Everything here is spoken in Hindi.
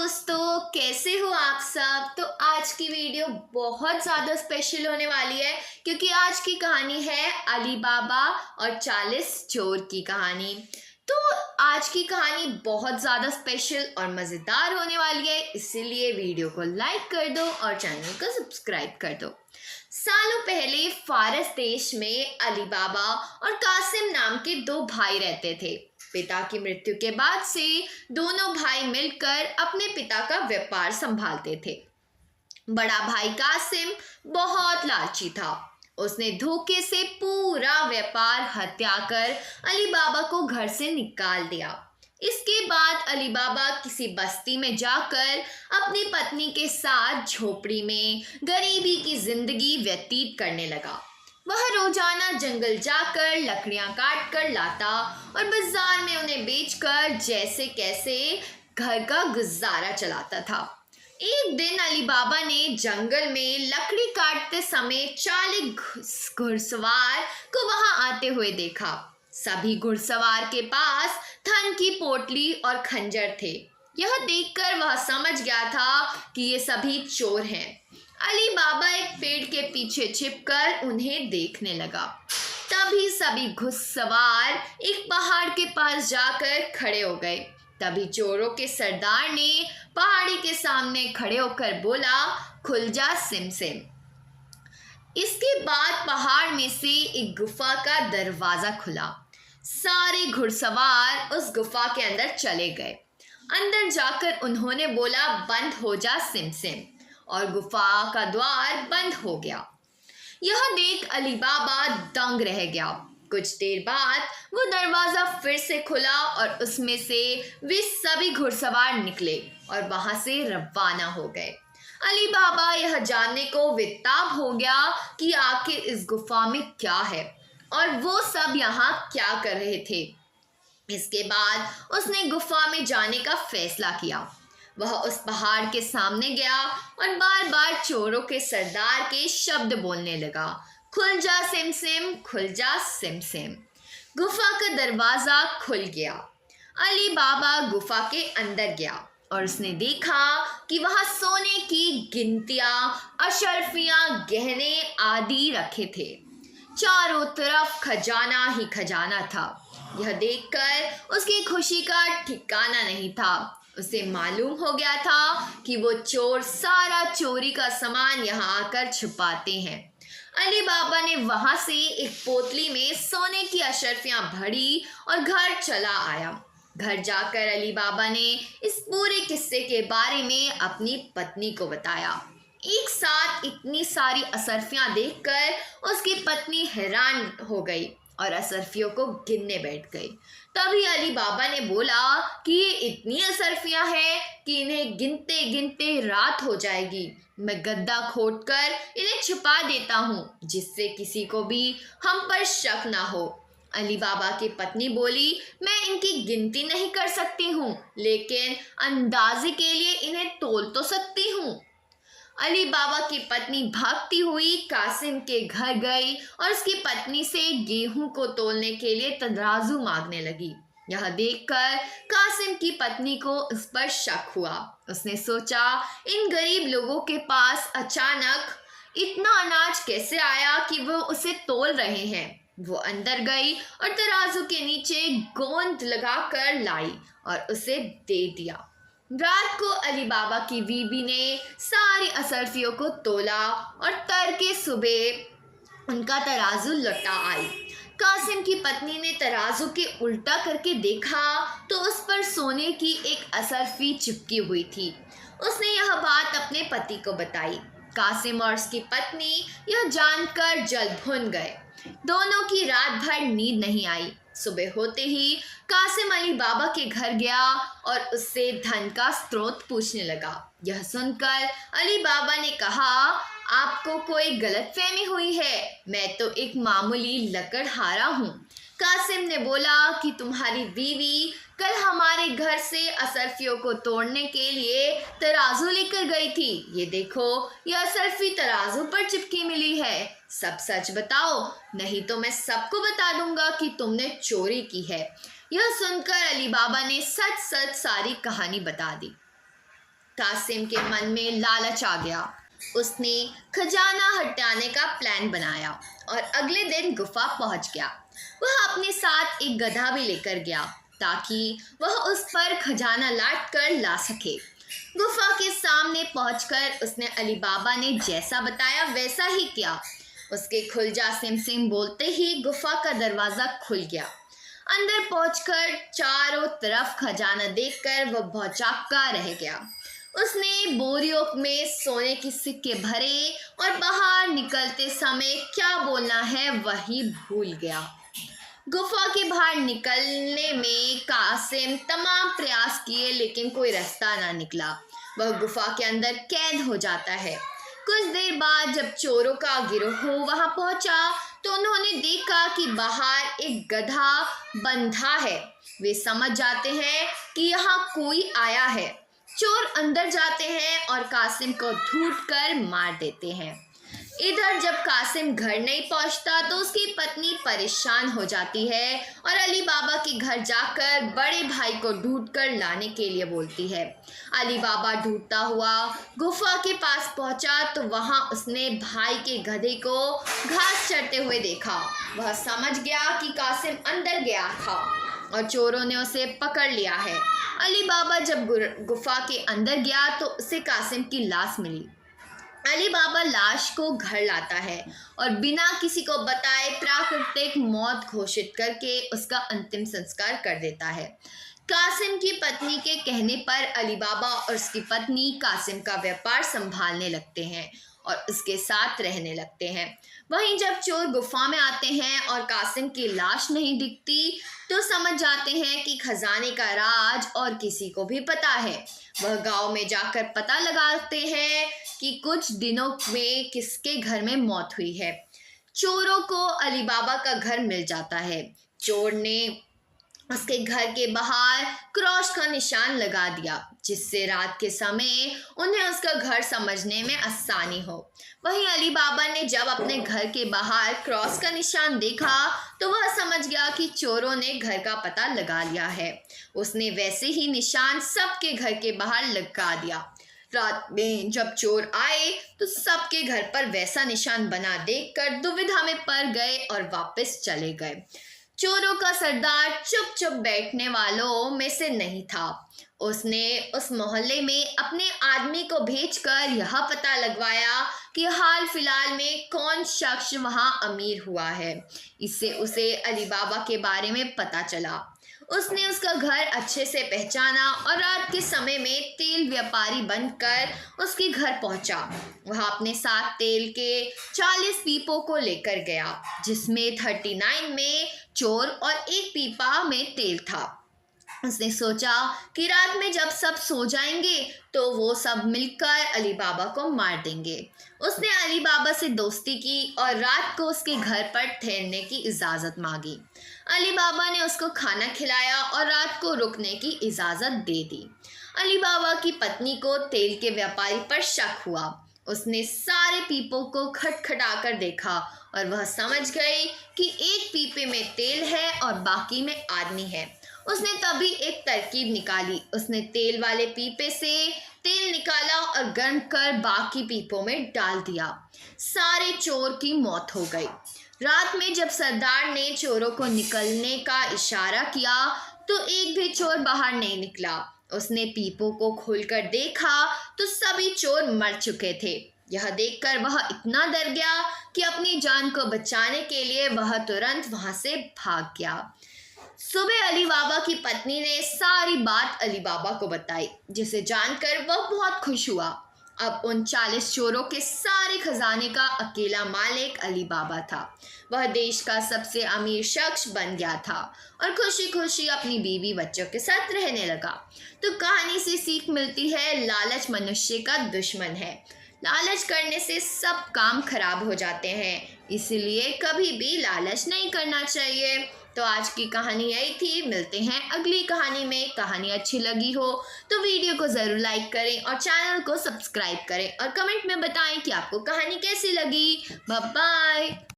दोस्तों, कैसे हो आप सब। तो आज की वीडियो बहुत ज़्यादा स्पेशल होने वाली है क्योंकि आज की कहानी है अली बाबा और 40 चोर की कहानी। तो आज की कहानी बहुत ज़्यादा स्पेशल और मज़ेदार होने वाली है, इसीलिए वीडियो को लाइक कर दो और चैनल को सब्सक्राइब कर दो। सालों पहले फारस देश में अली बाबा और कासिम नाम के दो भाई रहते थे। पिता की मृत्यु के बाद से दोनों भाई मिलकर अपने पिता का व्यापार संभालते थे। बड़ा भाई कासिम बहुत लालची था। उसने धोखे से पूरा व्यापार हत्या कर अली बाबा को घर से निकाल दिया। इसके बाद अली बाबा किसी बस्ती में जाकर अपनी पत्नी के साथ झोपड़ी में गरीबी की जिंदगी व्यतीत करने लगा। वह रोजाना जंगल जाकर लकड़ियां काट कर लाता और बाजार में उन्हें बेचकर जैसे कैसे घर का गुजारा चलाता था। एक दिन अली बाबा ने जंगल में लकड़ी काटते समय 40 घुड़सवार को वहां आते हुए देखा। सभी घुड़सवार के पास धन की पोटली और खंजर थे। यह देखकर वह समझ गया था कि ये सभी चोर हैं। अली बाबा एक पेड़ के पीछे छिपकर उन्हें देखने लगा। तभी सभी घुड़सवार एक पहाड़ के पास जाकर खड़े हो गए। तभी चोरों के सरदार ने पहाड़ी के सामने खड़े होकर बोला, खुल जा सिम सिम। इसके बाद पहाड़ में से एक गुफा का दरवाजा खुला। सारे घुड़सवार उस गुफा के अंदर चले गए। अंदर जाकर उन्होंने बोला, बंद हो जा सिम सिम, और गुफा का द्वार बंद हो गया। यह देख अली बाबा दंग रह गया। कुछ देर बाद वो दरवाजा फिर से खुला और उसमें से वे सभी घुड़सवार निकले और वहां से रवाना हो गए। अली बाबा यह जानने को बेताब हो गया कि आखिर इस गुफा में क्या है और वो सब यहाँ क्या कर रहे थे। इसके बाद उसने गुफा में जाने का फैसला किया। वह उस पहाड़ के सामने गया और बार बार चोरों के सरदार के शब्द बोलने लगा, खुल जा सिम सिम, खुल जा सिम सिम। गुफा का दरवाजा खुल गया। अली बाबा गुफा के अंदर गया और उसने देखा कि वहां सोने की गिनतियां, अशर्फियां, गहने आदि रखे थे। चारों तरफ खजाना ही खजाना था। यह देखकर उसकी खुशी का ठिकाना नहीं था। उसे मालूम हो गया था कि वो चोर सारा चोरी का सामान यहाँ आकर छुपाते हैं। अली बाबा ने वहां से एक पोतली में सोने की अशर्फियां भरी और घर चला आया। घर जाकर अली बाबा ने इस पूरे किस्से के बारे में अपनी पत्नी को बताया। एक साथ इतनी सारी अशर्फियां देखकर उसकी पत्नी हैरान हो गई और अशर्फियों को गिनने बैठ गई। तभी अली बाबा ने बोला कि ये इतनी अशर्फियां हैं कि इन्हें गिनते गिनते रात हो जाएगी। मैं गड्ढा खोदकर इन्हें छुपा देता हूँ जिससे किसी को भी हम पर शक ना हो। अली बाबा की पत्नी बोली, मैं इनकी गिनती नहीं कर सकती हूँ, लेकिन अंदाजे के लिए इन्हें तोल तो सकती हूँ। अली बाबा की पत्नी भागती हुई कासिम के घर गई और उसकी पत्नी से गेहूं को तोलने के लिए तराजू मांगने लगी। यह देखकर कासिम की पत्नी को उस पर शक हुआ। उसने सोचा, इन गरीब लोगों के पास अचानक इतना अनाज कैसे आया कि वो उसे तोल रहे हैं। वो अंदर गई और तराजू के नीचे गोंद लगाकर लाई और उसे दे दिया। रात को अली बाबा की बीबी ने सारी अशर्फियों को तोला और तड़के सुबह उनका तराजू लौटा आई। कासिम की पत्नी ने तराजू के उल्टा करके देखा तो उस पर सोने की एक अशर्फी चिपकी हुई थी। उसने यह बात अपने पति को बताई। कासिम और उसकी पत्नी यह जानकर जल भुन गए। दोनों की रात भर नींद नहीं आई। सुबह होते ही कासिम अली बाबा के घर गया और उससे धन का स्रोत पूछने लगा। यह सुनकर अली बाबा ने कहा, आपको कोई गलतफहमी हुई है, मैं तो एक मामूली लकड़हारा हूँ। कासिम ने बोला कि तुम्हारी बीवी कल हमारे घर से अशर्फियों को तोड़ने के लिए तराजू लेकर गई थी। ये देखो, यह अशर्फी तराजू पर चिपकी मिली है। सब सच बताओ, नहीं तो मैं सबको बता दूंगा कि तुमने चोरी की है। यह सुनकर अली बाबा ने सच सच सारी कहानी बता दी। कासिम के मन में लालच आ गया। उसने खजाना हटाने का प्लान बनाया और अगले दिन गुफा पहुंच गया। वह अपने साथ एक गधा भी लेकर गया ताकि वह उस पर खजाना लाद कर ला सके। गुफा के सामने पहुंचकर उसने अली बाबा ने जैसा बताया वैसा ही किया। उसके खुल जा सिम सिम बोलते ही गुफा का दरवाजा खुल गया। अंदर पहुंचकर चारों तरफ खजाना देखकर वह भौचक्का रह गया। उसने बोरियों में सोने के सिक्के भरे और बाहर निकलते समय क्या बोलना है वही भूल गया। गुफा के बाहर निकलने में कासिम तमाम प्रयास किए लेकिन कोई रास्ता ना निकला। वह गुफा के अंदर कैद हो जाता है। कुछ देर बाद जब चोरों का गिरोह वहां पहुंचा तो उन्होंने देखा कि बाहर एक गधा बंधा है। वे समझ जाते हैं कि यहाँ कोई आया है। चोर अंदर जाते हैं और कासिम को ढूंढ कर मार देते हैं। इधर जब कासिम घर नहीं पहुंचता तो उसकी पत्नी परेशान हो जाती है और अली बाबा के घर जाकर बड़े भाई को ढूंढ कर लाने के लिए बोलती है। अली बाबा ढूंढता हुआ गुफा के पास पहुंचा तो वहां उसने भाई के गधे को घास चरते हुए देखा। वह समझ गया कि कासिम अंदर गया था और चोरों ने उसे पकड़ लिया है। अली बाबा जब गुफा के अंदर गया तो उसे कासिम की लाश मिली। अली बाबा लाश को घर लाता है और बिना किसी को बताए प्राकृतिक मौत घोषित करके उसका अंतिम संस्कार कर देता है। कासिम की पत्नी के कहने पर अली बाबा और उसकी पत्नी कासिम का व्यापार संभालने लगते हैं और उसके साथ रहने लगते हैं। वहीं जब चोर गुफा में आते हैं और कासिम की लाश नहीं दिखती तो समझ जाते हैं कि खजाने का राज और किसी को भी पता है। वह गांव में जाकर पता लगाते हैं कि कुछ दिनों में किसके घर में मौत हुई है। चोरों को अली बाबा का घर मिल जाता है। चोर ने उसके घर के बाहर क्रॉस का निशान लगा दिया जिससे रात के समय उन्हें उसका घर समझने में आसानी हो। वहीं अली बाबा ने जब अपने घर के बाहर क्रॉस का निशान देखा तो वह समझ गया कि चोरों ने घर का पता लगा लिया है। उसने वैसे ही निशान सबके घर के बाहर लगा दिया। रात में जब चोर आए तो सबके घर पर वैसा निशान बना देखकर दुविधा में पड़ गए और वापस चले गए। चोरों का सरदार चुप चुप बैठने वालों में से नहीं था। उसने उस मोहल्ले में अपने आदमी को भेजकर यह पता लगवाया कि हाल फिलहाल में कौन शख्स वहां अमीर हुआ है। इससे उसे अली बाबा के बारे में पता चला। उसने उसका घर अच्छे से पहचाना और रात के समय में तेल व्यापारी बनकर उसके घर पहुंचा। वह अपने साथ तेल के 40 पीपों को लेकर गया जिसमें 39 में चोर और एक पीपा में तेल था। उसने सोचा कि रात में जब सब सो जाएंगे तो वो सब मिलकर अली बाबा को मार देंगे। उसने अली बाबा से दोस्ती की और रात को उसके घर पर ठहरने की इजाज़त मांगी। अली बाबा ने उसको खाना खिलाया और रात को रुकने की इजाज़त दे दी। अली बाबा की पत्नी को तेल के व्यापारी पर शक हुआ। उसने सारे पीपों को खटखटाकर देखा और वह समझ गई कि एक पीपे में तेल है और बाकी में आदमी है। उसने तभी एक तरकीब निकाली। उसने तेल वाले पीपे से तेल निकाला और गर्म कर बाकी पीपों में डाल दिया। सारे चोर की मौत हो गई। रात में जब सरदार ने चोरों को निकलने का इशारा किया तो एक भी चोर बाहर नहीं निकला। उसने पीपों को खोलकर देखा तो सभी चोर मर चुके थे। यह देखकर वह इतना डर गया कि अपनी जान को बचाने के लिए वह तुरंत वहां से भाग गया। सुबह अली बाबा की पत्नी ने सारी बात अली बाबा को बताई जिसे जानकर वह बहुत खुश हुआ। अब उन 40 चोरों के सारे खजाने का अकेला मालिक अली बाबा था। वह देश का सबसे अमीर शख्स बन गया था और खुशी खुशी अपनी बीवी बच्चों के साथ रहने लगा। तो कहानी से सीख मिलती है, लालच मनुष्य का दुश्मन है। लालच करने से सब काम खराब हो जाते हैं, इसलिए कभी भी लालच नहीं करना चाहिए। तो आज की कहानी यही थी। मिलते हैं अगली कहानी में। कहानी अच्छी लगी हो तो वीडियो को ज़रूर लाइक करें और चैनल को सब्सक्राइब करें और कमेंट में बताएं कि आपको कहानी कैसी लगी। Bye bye.